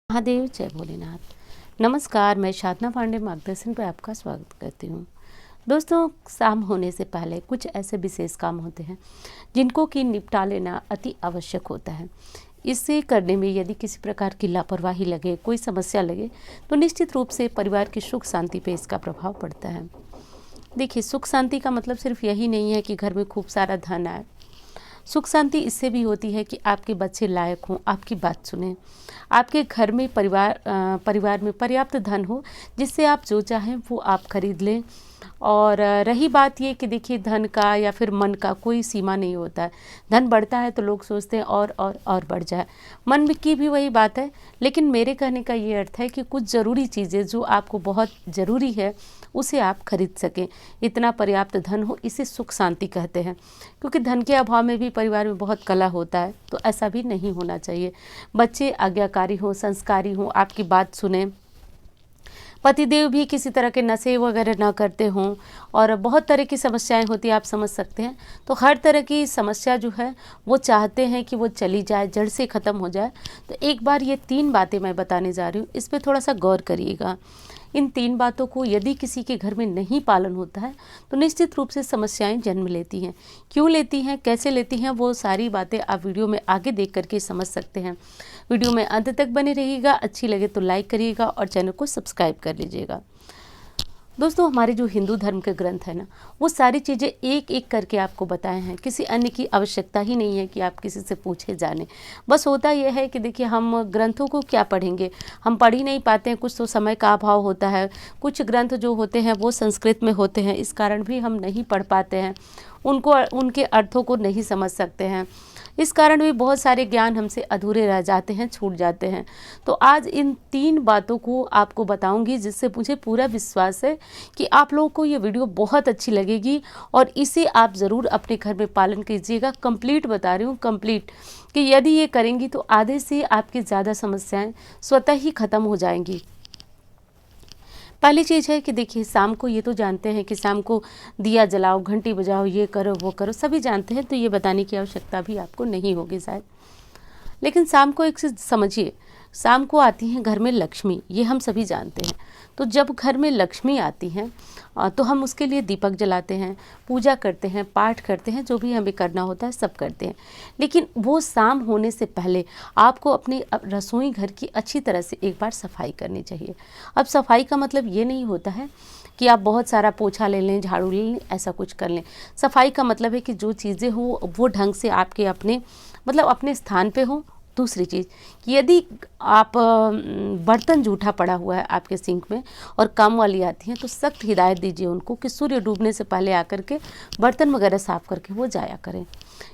महादेव जय भोलेनाथ। नमस्कार, मैं साधना पांडे मार्गदर्शन पे आपका स्वागत करती हूँ। दोस्तों, शाम होने से पहले कुछ ऐसे विशेष काम होते हैं जिनको कि निपटा लेना अति आवश्यक होता है। इसे करने में यदि किसी प्रकार की लापरवाही लगे, कोई समस्या लगे, तो निश्चित रूप से परिवार की सुख शांति पे इसका प्रभाव पड़ता है। देखिए, सुख शांति का मतलब सिर्फ यही नहीं है कि घर में खूब सारा धन आए। सुख शांति इससे भी होती है कि आपके बच्चे लायक हों, आपकी बात सुने, आपके घर में परिवार में पर्याप्त धन हो जिससे आप जो चाहें वो आप खरीद लें। और रही बात ये कि देखिए, धन का या फिर मन का कोई सीमा नहीं होता है। धन बढ़ता है तो लोग सोचते हैं और बढ़ जाए। मन में की भी वही बात है, लेकिन मेरे कहने का ये अर्थ है कि कुछ ज़रूरी चीज़ें जो आपको बहुत ज़रूरी है उसे आप खरीद सकें। इतना पर्याप्त धन हो, इसे सुख शांति कहते हैं। क्योंकि धन के अभाव में भी परिवार में बहुत कलह होता है, तो ऐसा भी नहीं होना चाहिए। बच्चे आज्ञाकारी हों, संस्कारी हों, आपकी बात सुने, पतिदेव भी किसी तरह के नशे वगैरह ना करते हों, और बहुत तरह की समस्याएं होती हैं, आप समझ सकते हैं। तो हर तरह की समस्या जो है वो चाहते हैं कि वो चली जाए, जड़ से ख़त्म हो जाए। तो एक बार ये 3 बातें मैं बताने जा रही हूँ, इस पर थोड़ा सा गौर करिएगा। इन 3 बातों को यदि किसी के घर में नहीं पालन होता है तो निश्चित रूप से समस्याएं जन्म लेती हैं। क्यों लेती हैं, कैसे लेती हैं, वो सारी बातें आप वीडियो में आगे देख करके समझ सकते हैं। वीडियो में अंत तक बने रहिएगा। अच्छी लगे तो लाइक करिएगा और चैनल को सब्सक्राइब कर लीजिएगा। दोस्तों, हमारे जो हिंदू धर्म के ग्रंथ है ना, वो सारी चीज़ें एक एक करके आपको बताए हैं। किसी अन्य की आवश्यकता ही नहीं है कि आप किसी से पूछे जाने। बस होता यह है कि देखिए, हम ग्रंथों को क्या पढ़ेंगे, हम पढ़ ही नहीं पाते हैं। कुछ तो समय का अभाव होता है, कुछ ग्रंथ जो होते हैं वो संस्कृत में होते हैं, इस कारण भी हम नहीं पढ़ पाते हैं, उनके अर्थों को नहीं समझ सकते हैं। इस कारण भी बहुत सारे ज्ञान हमसे अधूरे रह जाते हैं, छूट जाते हैं। तो आज इन 3 बातों को आपको बताऊंगी, जिससे मुझे पूरा विश्वास है कि आप लोगों को ये वीडियो बहुत अच्छी लगेगी और इसे आप ज़रूर अपने घर में पालन कीजिएगा। कंप्लीट बता रही हूँ, कंप्लीट, कि यदि ये करेंगी तो आधे से आपकी ज़्यादा समस्याएं स्वतः ही ख़त्म हो जाएंगी। पहली चीज़ है कि देखिए, शाम को ये तो जानते हैं कि शाम को दिया जलाओ, घंटी बजाओ, ये करो वो करो, सभी जानते हैं, तो ये बताने की आवश्यकता भी आपको नहीं होगी शायद। लेकिन शाम को एक चीज़ समझिए, शाम को आती हैं घर में लक्ष्मी, ये हम सभी जानते हैं। तो जब घर में लक्ष्मी आती हैं तो हम उसके लिए दीपक जलाते हैं, पूजा करते हैं, पाठ करते हैं, जो भी हमें करना होता है सब करते हैं। लेकिन वो शाम होने से पहले आपको अपनी रसोई घर की अच्छी तरह से एक बार सफाई करनी चाहिए। अब सफाई का मतलब ये नहीं होता है कि आप बहुत सारा पोछा ले लें, झाड़ू ले लें, ऐसा कुछ कर लें। सफाई का मतलब है कि जो चीज़ें हों वो ढंग से आपके अपने स्थान पे हों। दूसरी चीज़ कि यदि आप बर्तन जूठा पड़ा हुआ है आपके सिंक में और काम वाली आती हैं, तो सख्त हिदायत दीजिए उनको कि सूर्य डूबने से पहले आकर के बर्तन वगैरह साफ़ करके वो जाया करें।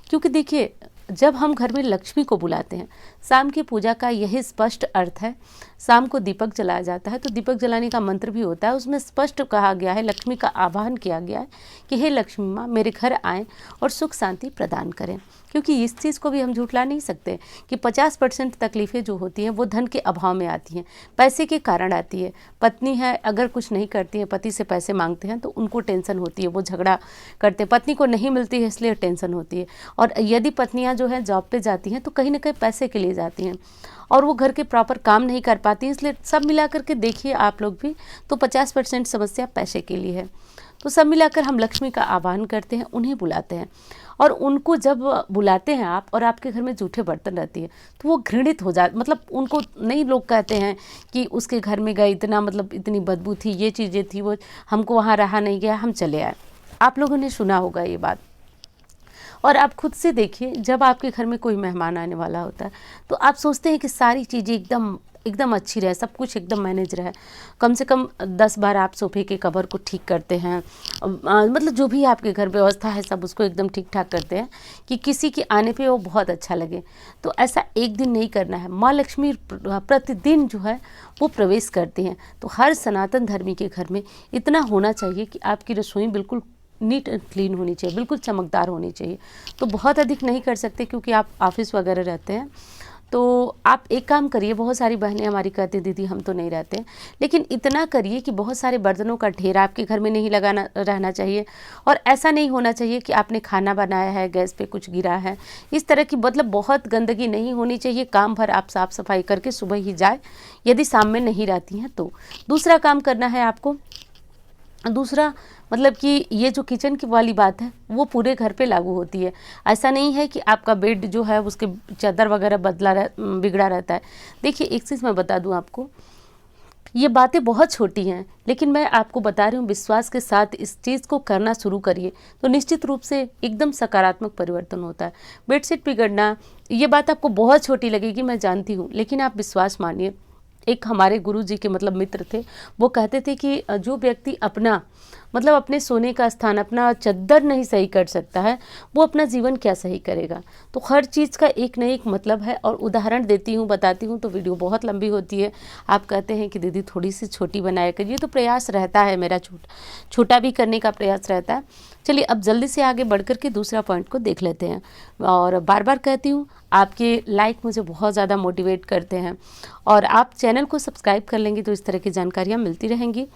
क्योंकि देखिए, जब हम घर में लक्ष्मी को बुलाते हैं, शाम की पूजा का यही स्पष्ट अर्थ है। शाम को दीपक जलाया जाता है, तो दीपक जलाने का मंत्र भी होता है, उसमें स्पष्ट कहा गया है, लक्ष्मी का आह्वान किया गया है कि हे लक्ष्मी माँ, मेरे घर आएँ और सुख शांति प्रदान करें। क्योंकि इस चीज़ को भी हम झूठला नहीं सकते कि 50% तकलीफ़ें जो होती हैं वो धन के अभाव में आती हैं, पैसे के कारण आती है। पत्नी है, अगर कुछ नहीं करती है, पति से पैसे मांगते हैं तो उनको टेंशन होती है, वो झगड़ा करते हैं, पत्नी को नहीं मिलती है इसलिए टेंशन होती है। और यदि पत्नियां जो है जॉब पे जाती हैं तो कहीं ना कहीं पैसे के लिए जाती हैं और वो घर के प्रॉपर काम नहीं कर पाती हैं, इसलिए सब मिला करके देखिए आप लोग भी, तो 50% समस्या पैसे के लिए है। तो सब मिलाकर हम लक्ष्मी का आह्वान करते हैं, उन्हें बुलाते हैं, और उनको जब बुलाते हैं आप और आपके घर में जूठे बर्तन रहती है तो वो घृणित हो जाते, मतलब उनको नहीं, लोग कहते हैं कि उसके घर में गए, इतना इतनी बदबू थी, ये चीज़ें थी, वो हमको वहाँ रहा नहीं गया, हम चले आए। आप लोगों ने सुना होगा ये बात। और आप खुद से देखिए, जब आपके घर में कोई मेहमान आने वाला होता है तो आप सोचते हैं कि सारी चीज़ें एकदम अच्छी रहे, सब कुछ एकदम मैनेज रहे। कम से कम 10 बार आप सोफे के कवर को ठीक करते हैं, मतलब जो भी आपके घर व्यवस्था है सब उसको एकदम ठीक ठाक करते हैं कि किसी के आने पे वो बहुत अच्छा लगे। तो ऐसा एक दिन नहीं करना है। माँ लक्ष्मी प्रतिदिन जो है वो प्रवेश करती हैं। तो हर सनातन धर्मी के घर में इतना होना चाहिए कि आपकी रसोई बिल्कुल नीट एंड क्लीन होनी चाहिए, बिल्कुल चमकदार होनी चाहिए। तो बहुत अधिक नहीं कर सकते क्योंकि आप ऑफिस वगैरह रहते हैं, तो आप एक काम करिए, बहुत सारी बहनें हमारी कहती हैं दीदी हम तो नहीं रहते हैं, लेकिन इतना करिए कि बहुत सारे बर्तनों का ढेर आपके घर में नहीं लगाना रहना चाहिए। और ऐसा नहीं होना चाहिए कि आपने खाना बनाया है गैस पे कुछ गिरा है, इस तरह की मतलब बहुत गंदगी नहीं होनी चाहिए। काम भर आप साफ़ सफाई करके सुबह ही जाए, यदि शाम में नहीं रहती हैं तो। दूसरा काम करना है आपको, दूसरा मतलब कि ये जो किचन की वाली बात है वो पूरे घर पे लागू होती है। ऐसा नहीं है कि आपका बेड जो है उसके चादर वगैरह बिगड़ा रहता है। देखिए एक चीज़ मैं बता दूं आपको, ये बातें बहुत छोटी हैं लेकिन मैं आपको बता रही हूँ, विश्वास के साथ इस चीज़ को करना शुरू करिए तो निश्चित रूप से एकदम सकारात्मक परिवर्तन होता है। बेडशीट बिगड़ना, ये बात आपको बहुत छोटी लगेगी मैं जानती हूँ, लेकिन आप विश्वास मानिए। एक हमारे गुरुजी के मतलब मित्र थे, वो कहते थे कि जो व्यक्ति अपना मतलब अपने सोने का स्थान, अपना चद्दर नहीं सही कर सकता है, वो अपना जीवन क्या सही करेगा। तो हर चीज़ का एक न एक मतलब है। और उदाहरण देती हूँ, बताती हूँ तो वीडियो बहुत लंबी होती है। आप कहते हैं कि दीदी थोड़ी सी छोटी बनाया करिए, तो प्रयास रहता है मेरा, छोटा भी करने का प्रयास रहता है। चलिए अब जल्दी से आगे बढ़कर के दूसरा पॉइंट को देख लेते हैं। और बार बार कहती हूँ, आपके लाइक मुझे बहुत ज़्यादा मोटिवेट करते हैं, और आप चैनल को सब्सक्राइब कर लेंगे तो इस तरह की जानकारियाँ मिलती रहेंगी।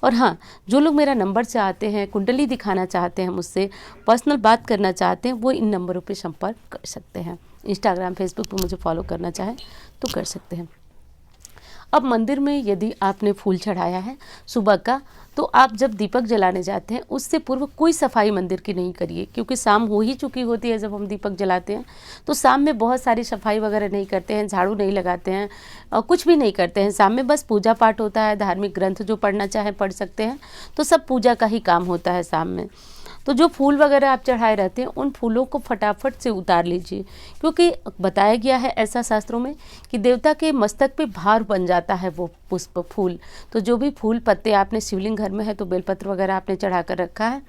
और हाँ, जो लोग मेरा नंबर चाहते हैं, कुंडली दिखाना चाहते हैं, मुझसे पर्सनल बात करना चाहते हैं, वो इन नंबरों पे संपर्क कर सकते हैं। इंस्टाग्राम फेसबुक पे मुझे फॉलो करना चाहें तो कर सकते हैं। अब मंदिर में यदि आपने फूल चढ़ाया है सुबह का, तो आप जब दीपक जलाने जाते हैं उससे पूर्व कोई सफाई मंदिर की नहीं करिए, क्योंकि शाम हो ही चुकी होती है जब हम दीपक जलाते हैं। तो शाम में बहुत सारी सफाई वगैरह नहीं करते हैं, झाड़ू नहीं लगाते हैं, कुछ भी नहीं करते हैं। शाम में बस पूजा पाठ होता है, धार्मिक ग्रंथ जो पढ़ना चाहें पढ़ सकते हैं, तो सब पूजा का ही काम होता है शाम में। तो जो फूल वगैरह आप चढ़ाए रहते हैं उन फूलों को फटाफट से उतार लीजिए, क्योंकि बताया गया है ऐसा शास्त्रों में कि देवता के मस्तक पे भार बन जाता है वो पुष्प फूल। तो जो भी फूल पत्ते आपने, शिवलिंग घर में है तो बेलपत्र वगैरह आपने चढ़ा कर रखा है,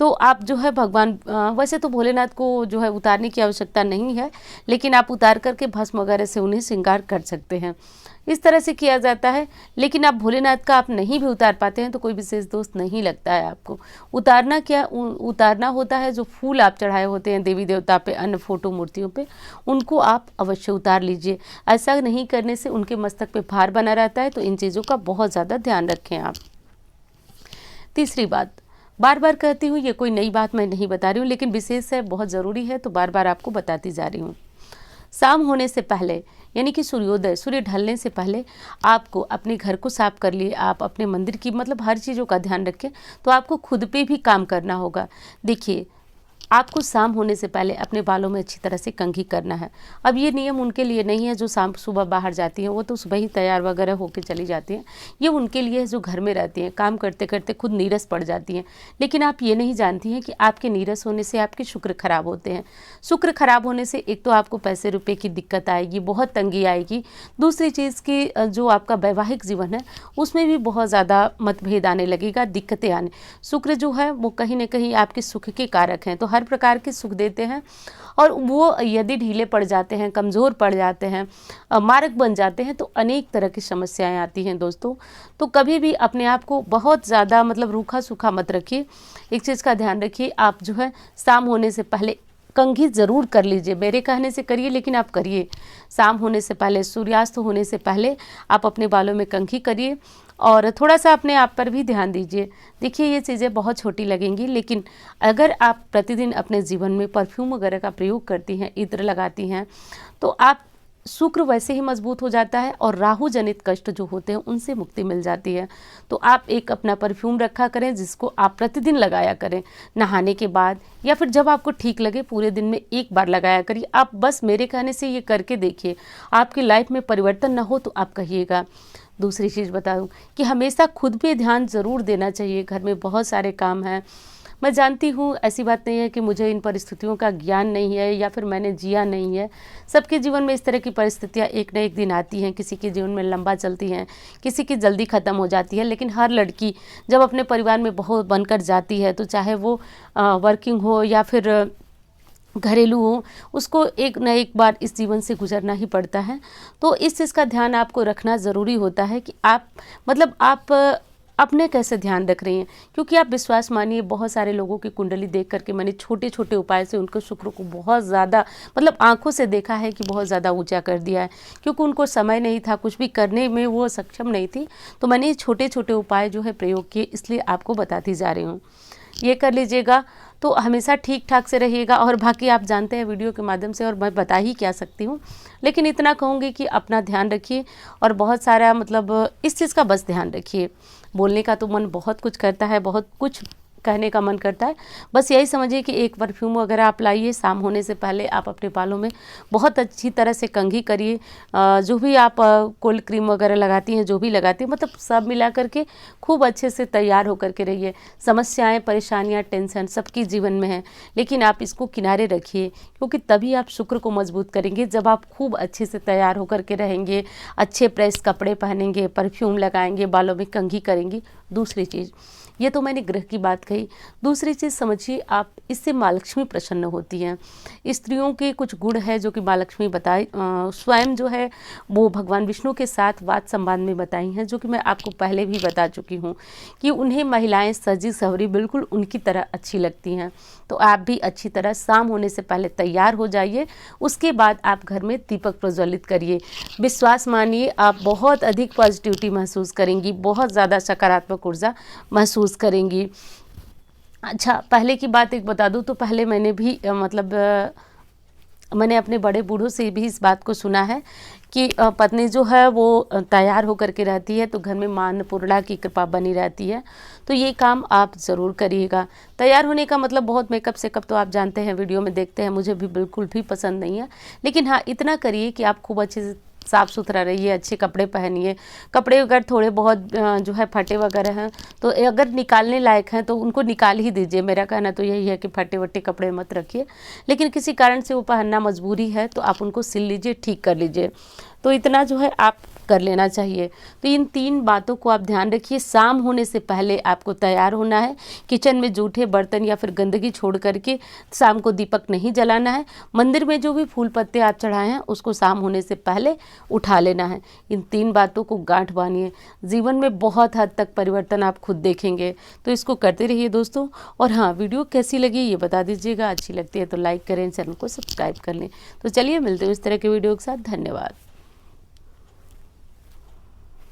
तो आप जो है भगवान, वैसे तो भोलेनाथ को जो है उतारने की आवश्यकता नहीं है, लेकिन आप उतार करके भस्म वगैरह से उन्हें श्रृंगार कर सकते हैं। इस तरह से किया जाता है। लेकिन आप भोलेनाथ का आप नहीं भी उतार पाते हैं तो कोई विशेष दोष नहीं लगता है आपको। उतारना क्या, उतारना होता है जो फूल आप चढ़ाए होते हैं देवी देवता पे, अन्य फोटो मूर्तियों पे, उनको आप अवश्य उतार लीजिए। ऐसा नहीं करने से उनके मस्तक पे भार बना रहता है, तो इन चीज़ों का बहुत ज़्यादा ध्यान रखें आप। तीसरी बात, बार बार कहती हूँ, ये कोई नई बात मैं नहीं बता रही हूँ, लेकिन विशेष है, बहुत ज़रूरी है, तो बार बार आपको बताती जा रही हूँ। शाम होने से पहले यानी कि सूर्योदय, सूर्य ढलने से पहले आपको अपने घर को साफ कर लिए, आप अपने मंदिर की मतलब हर चीज़ों का ध्यान रखें, तो आपको खुद पे भी काम करना होगा। देखिए, आपको शाम होने से पहले अपने बालों में अच्छी तरह से कंघी करना है। अब ये नियम उनके लिए नहीं है जो शाम सुबह बाहर जाती हैं, वो तो सुबह ही तैयार वगैरह होकर चली जाती हैं। ये उनके लिए है जो घर में रहती हैं, काम करते करते खुद नीरस पड़ जाती हैं। लेकिन आप ये नहीं जानती हैं कि आपके नीरस होने से आपके शुक्र खराब होते हैं। शुक्र खराब होने से एक तो आपको पैसे रुपए की दिक्कत आएगी, बहुत तंगी आएगी। दूसरी चीज़ की जो आपका वैवाहिक जीवन है उसमें भी बहुत ज़्यादा मतभेद आने लगेगा, दिक्कतें आने। शुक्र जो है वो कहीं ना कहीं आपके सुख के कारक हैं, तो हर प्रकार के सुख देते हैं। और वो यदि ढीले पड़ जाते हैं, कमज़ोर पड़ जाते हैं, मारक बन जाते हैं, तो अनेक तरह की समस्याएं आती हैं दोस्तों। तो कभी भी अपने आप को बहुत ज़्यादा मतलब रूखा सूखा मत रखिए। एक चीज़ का ध्यान रखिए, आप जो है शाम होने से पहले कंघी ज़रूर कर लीजिए। मेरे कहने से करिए, लेकिन आप करिए। शाम होने से पहले, सूर्यास्त होने से पहले आप अपने बालों में कंघी करिए, और थोड़ा सा अपने आप पर भी ध्यान दीजिए। देखिए, ये चीज़ें बहुत छोटी लगेंगी, लेकिन अगर आप प्रतिदिन अपने जीवन में परफ्यूम वगैरह का प्रयोग करती हैं, इत्र लगाती हैं, तो आप शुक्र वैसे ही मजबूत हो जाता है, और राहु जनित कष्ट जो होते हैं उनसे मुक्ति मिल जाती है। तो आप एक अपना परफ्यूम रखा करें जिसको आप प्रतिदिन लगाया करें, नहाने के बाद या फिर जब आपको ठीक लगे, पूरे दिन में एक बार लगाया करिए। आप बस मेरे कहने से ये करके देखिए, आपकी लाइफ में परिवर्तन ना हो तो आप कहिएगा। दूसरी चीज़ बताऊं कि हमेशा खुद पे ध्यान ज़रूर देना चाहिए। घर में बहुत सारे काम हैं, मैं जानती हूँ, ऐसी बात नहीं है कि मुझे इन परिस्थितियों का ज्ञान नहीं है या फिर मैंने जिया नहीं है। सबके जीवन में इस तरह की परिस्थितियाँ एक न एक दिन आती हैं, किसी के जीवन में लंबा चलती हैं, किसी की जल्दी ख़त्म हो जाती है। लेकिन हर लड़की जब अपने परिवार में बहू बनकर जाती है, तो चाहे वो वर्किंग हो या फिर घरेलू हो, उसको एक न एक बार इस जीवन से गुजरना ही पड़ता है। तो इस चीज़ का ध्यान आपको रखना ज़रूरी होता है कि आप मतलब अपने कैसे ध्यान रख रही हैं, क्योंकि आप विश्वास मानिए बहुत सारे लोगों की कुंडली देख करके मैंने छोटे छोटे उपाय से उनको शुक्र को बहुत ज़्यादा मतलब आंखों से देखा है कि बहुत ज़्यादा ऊंचा कर दिया है, क्योंकि उनको समय नहीं था, कुछ भी करने में वो सक्षम नहीं थी। तो मैंने ये छोटे छोटे उपाय जो है प्रयोग किए, इसलिए आपको बताती जा रही हूँ। ये कर लीजिएगा तो हमेशा ठीक ठाक से रहिएगा। और बाकी आप जानते हैं वीडियो के माध्यम से और मैं बता ही क्या सकती हूँ, लेकिन इतना कहूँगी कि अपना ध्यान रखिए और बहुत सारा मतलब इस चीज़ का बस ध्यान रखिए। बोलने का तो मन बहुत कुछ करता है, बहुत कुछ कहने का मन करता है, बस यही समझिए कि एक परफ्यूम वगैरह आप लाइए, शाम होने से पहले आप अपने बालों में बहुत अच्छी तरह से कंघी करिए। जो भी आप कोल्ड क्रीम वगैरह लगाती हैं, जो भी लगाती हैं, मतलब सब मिला करके खूब अच्छे से तैयार होकर के रहिए। समस्याएं, परेशानियां, टेंशन सबकी जीवन में है, लेकिन आप इसको किनारे रखिए, क्योंकि तभी आप शुक्र को मजबूत करेंगे जब आप खूब अच्छे से तैयार होकर के रहेंगे, अच्छे प्रेस कपड़े पहनेंगे, परफ्यूम लगाएंगे, बालों में कंघी करेंगी। दूसरी चीज़, ये तो मैंने ग्रह की बात कही। दूसरी चीज़ समझिए, आप इससे माँ लक्ष्मी प्रसन्न होती हैं। स्त्रियों के कुछ गुण है जो कि माँ लक्ष्मी बताई स्वयं जो है वो भगवान विष्णु के साथ वाद संवाद में बताई हैं, जो कि मैं आपको पहले भी बता चुकी हूँ कि उन्हें महिलाएं सजी सवरी बिल्कुल उनकी तरह अच्छी लगती हैं। तो आप भी अच्छी तरह शाम होने से पहले तैयार हो जाइए, उसके बाद आप घर में दीपक प्रज्वलित करिए। विश्वास मानिए, आप बहुत अधिक पॉजिटिविटी महसूस करेंगी, बहुत ज़्यादा सकारात्मक ऊर्जा महसूस करेंगी। अच्छा, पहले की बात एक बता दूं तो पहले मैंने भी मैंने अपने बड़े बूढ़ों से भी इस बात को सुना है कि पत्नी जो है वो तैयार होकर के रहती है तो घर में माँ अन्नपूर्णा की कृपा बनी रहती है। तो ये काम आप ज़रूर करिएगा। तैयार होने का मतलब बहुत मेकअप सेकअप तो आप जानते हैं, वीडियो में देखते हैं, मुझे भी बिल्कुल भी पसंद नहीं है, लेकिन हाँ इतना करिए कि आप खूब अच्छे से साफ़ सुथरा रहिए, अच्छे कपड़े पहनिए। कपड़े अगर थोड़े बहुत जो है फटे वगैरह हैं तो अगर निकालने लायक हैं तो उनको निकाल ही दीजिए। मेरा कहना तो यही है कि फटे वटे कपड़े मत रखिए, लेकिन किसी कारण से वो पहनना मजबूरी है तो आप उनको सिल लीजिए, ठीक कर लीजिए। तो इतना जो है आप कर लेना चाहिए। तो इन 3 बातों को आप ध्यान रखिए। शाम होने से पहले आपको तैयार होना है। किचन में जूठे बर्तन या फिर गंदगी छोड़ करके शाम को दीपक नहीं जलाना है। मंदिर में जो भी फूल पत्ते आप चढ़ाए हैं उसको शाम होने से पहले उठा लेना है। इन 3 बातों को गांठ बांधिए, जीवन में बहुत हद तक परिवर्तन आप खुद देखेंगे। तो इसको करते रहिए दोस्तों। और हाँ, वीडियो कैसी लगी ये बता दीजिएगा। अच्छी लगती है तो लाइक करें, चैनल को सब्सक्राइब कर लें। तो चलिए मिलते हैं इस तरह के वीडियो के साथ। धन्यवाद।